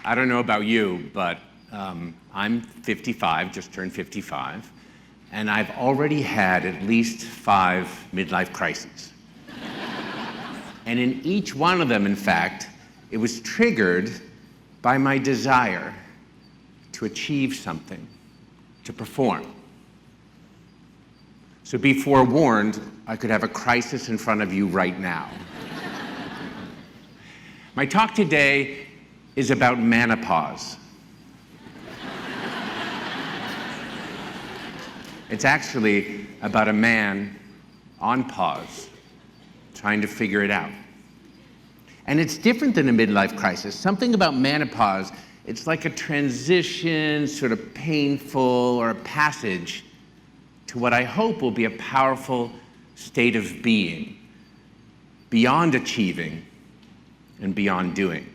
I don't know about you, but I'm 55, just turned 55, and I've already had at least 5 midlife crises. And in each one of them, in fact, it was triggered by my desire to achieve something, to perform. So be forewarned, I could have a crisis in front of you right now. My talk today is about Manopause. It's actually about a man on pause, trying to figure it out. And it's different than a midlife crisis. Something about Manopause, it's like a transition, sort of painful, or a passage to what I hope will be a powerful state of being, beyond achieving and beyond doing.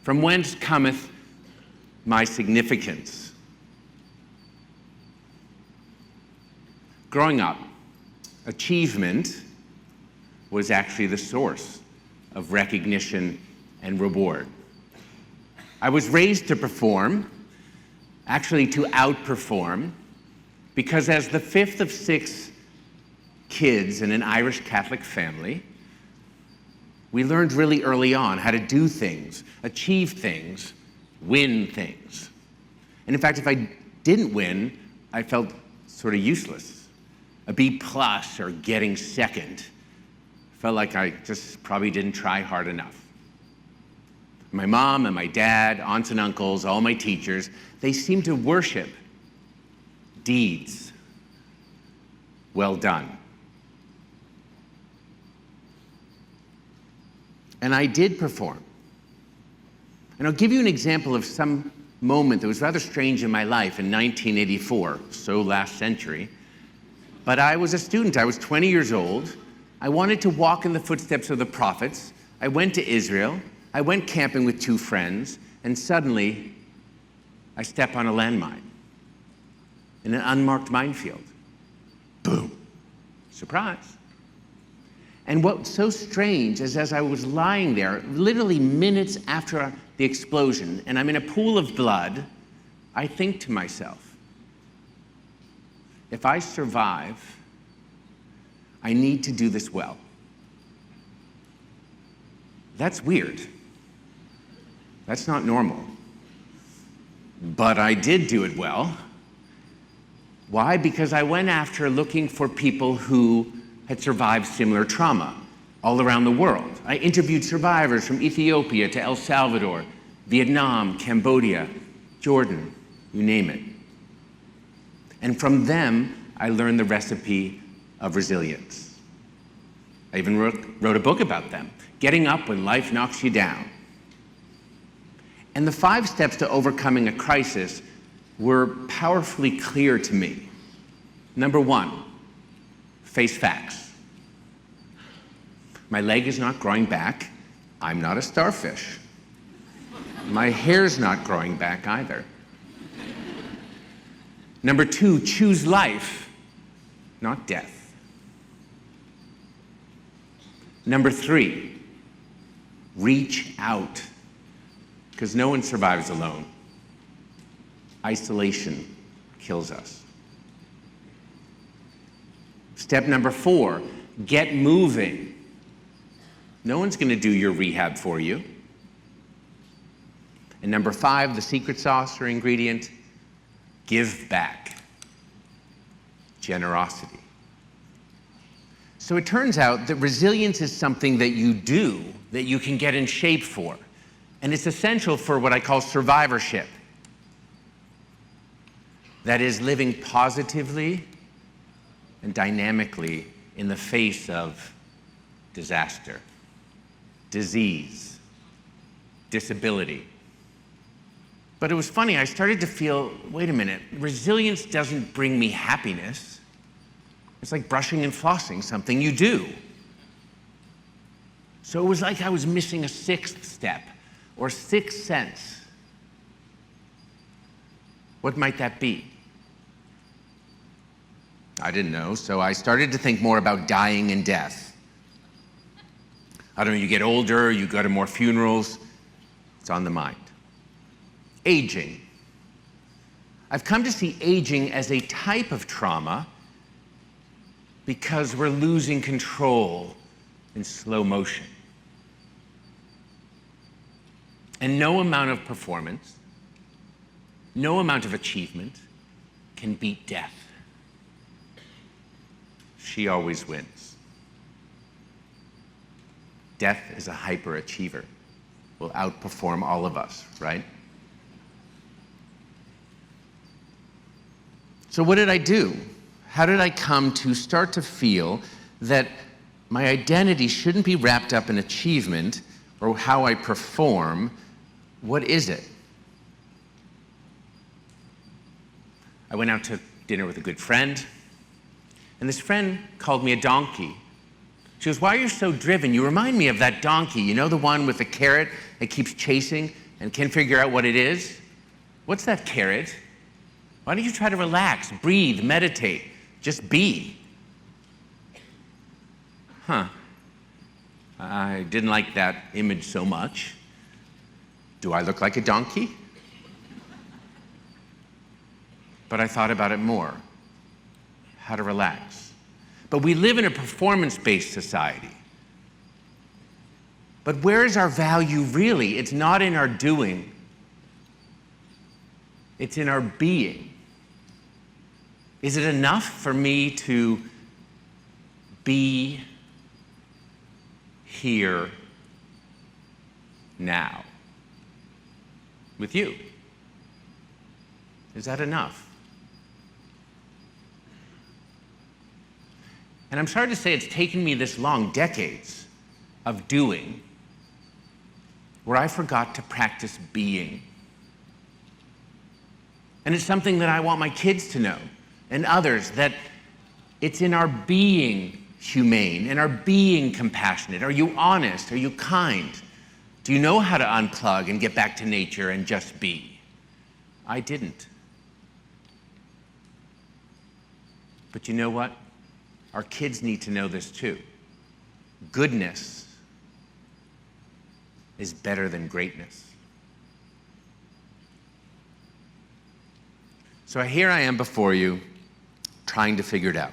From whence cometh my significance? Growing up, achievement was actually the source of recognition and reward. I was raised to perform, actually to outperform, because as the 5th of 6 kids in an Irish Catholic family, we learned really early on how to do things, achieve things, win things. And in fact, if I didn't win, I felt sort of useless. A B+ or getting second felt like I just probably didn't try hard enough. My mom and my dad, aunts and uncles, all my teachers, they seemed to worship deeds. Well done. And I did perform. And I'll give you an example of some moment that was rather strange in my life in 1984, so last century. But I was a student. I was 20 years old. I wanted to walk in the footsteps of the prophets. I went to Israel. I went camping with 2 friends, and suddenly I step on a landmine in an unmarked minefield. Boom. Surprise. And what's so strange is as I was lying there, literally minutes after the explosion, and I'm in a pool of blood, I think to myself, if I survive, I need to do this well. That's weird. That's not normal. But I did do it well. Why? Because I went after looking for people who had survived similar trauma all around the world. I interviewed survivors from Ethiopia to El Salvador, Vietnam, Cambodia, Jordan, you name it. And from them, I learned the recipe of resilience. I even wrote a book about them, Getting Up When Life Knocks You Down. And the 5 steps to overcoming a crisis were powerfully clear to me. Number 1, face facts. My leg is not growing back. I'm not a starfish. My hair's not growing back either. Number 2, choose life, not death. Number 3, reach out, because no one survives alone. Isolation kills us. Step number 4, get moving. No one's going to do your rehab for you. And number 5, the secret sauce or ingredient, give back. Generosity. So it turns out that resilience is something that you do, that you can get in shape for. And it's essential for what I call survivorship. That is, living positively and dynamically in the face of disaster, disease, disability. But it was funny, I started to feel, wait a minute, resilience doesn't bring me happiness. It's like brushing and flossing, something you do. So it was like I was missing a 6th step, or 6th sense. What might that be? I didn't know, so I started to think more about dying and death. I don't know, you get older, you go to more funerals, It's on the mind. Aging. I've come to see aging as a type of trauma because we're losing control in slow motion. And no amount of performance, no amount of achievement can beat death. She always wins. Death is a hyperachiever, will outperform all of us, right? So what did I do? How did I come to start to feel that my identity shouldn't be wrapped up in achievement or how I perform? What is it? I went out to dinner with a good friend, and this friend called me a donkey. She goes, "Why are you so driven? You remind me of that donkey, you know, the one with the carrot that keeps chasing and can't figure out what it is? What's that carrot? Why don't you try to relax, breathe, meditate, just be?" I didn't like that image so much. Do I look like a donkey? But I thought about it more. How to relax. But we live in a performance-based society. But where is our value really? It's not in our doing. It's in our being. Is it enough for me to be here now with you? Is that enough? And I'm sorry to say it's taken me this long, decades of doing, where I forgot to practice being. And it's something that I want my kids to know and others, that it's in our being humane, in our being compassionate. Are you honest? Are you kind? Do you know how to unplug and get back to nature and just be? I didn't. But you know what? Our kids need to know this too. Goodness is better than greatness. So here I am before you, trying to figure it out.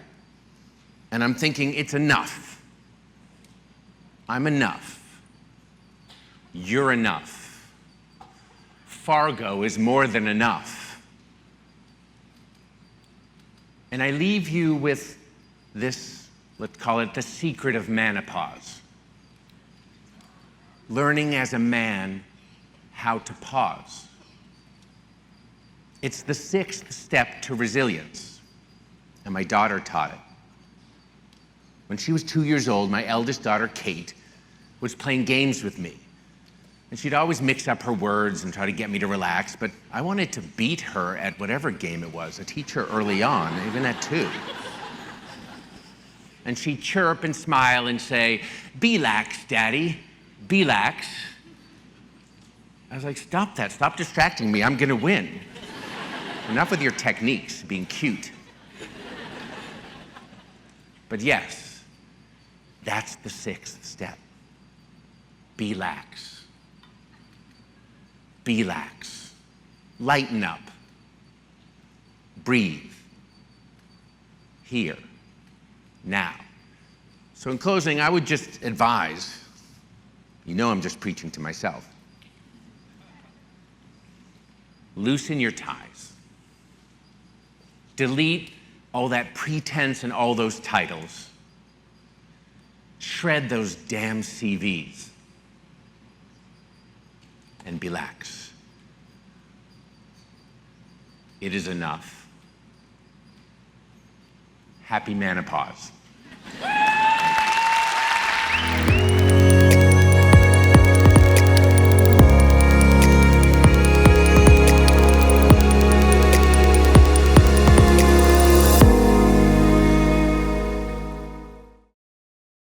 And I'm thinking, it's enough. I'm enough. You're enough. Fargo is more than enough. And I leave you with this, let's call it the secret of Manopause. Learning as a man how to pause. It's the 6th step to resilience, and my daughter taught it. When she was 2 years old, my eldest daughter, Kate, was playing games with me. And she'd always mix up her words and try to get me to relax, but I wanted to beat her at whatever game it was. I teach her early on, even at 2. And she'd chirp and smile and say, "Be-lax, Daddy, be-lax." I was like, stop that, stop distracting me, I'm gonna win. Enough with your techniques, being cute. But yes, that's the 6th step. Be-lax. Be-lax. Lighten up. Breathe. Here. Now. So in closing, I would just advise, you know I'm just preaching to myself, loosen your ties. Delete all that pretense and all those titles. Shred those damn CVs. And relax. It is enough. Happy Manopause.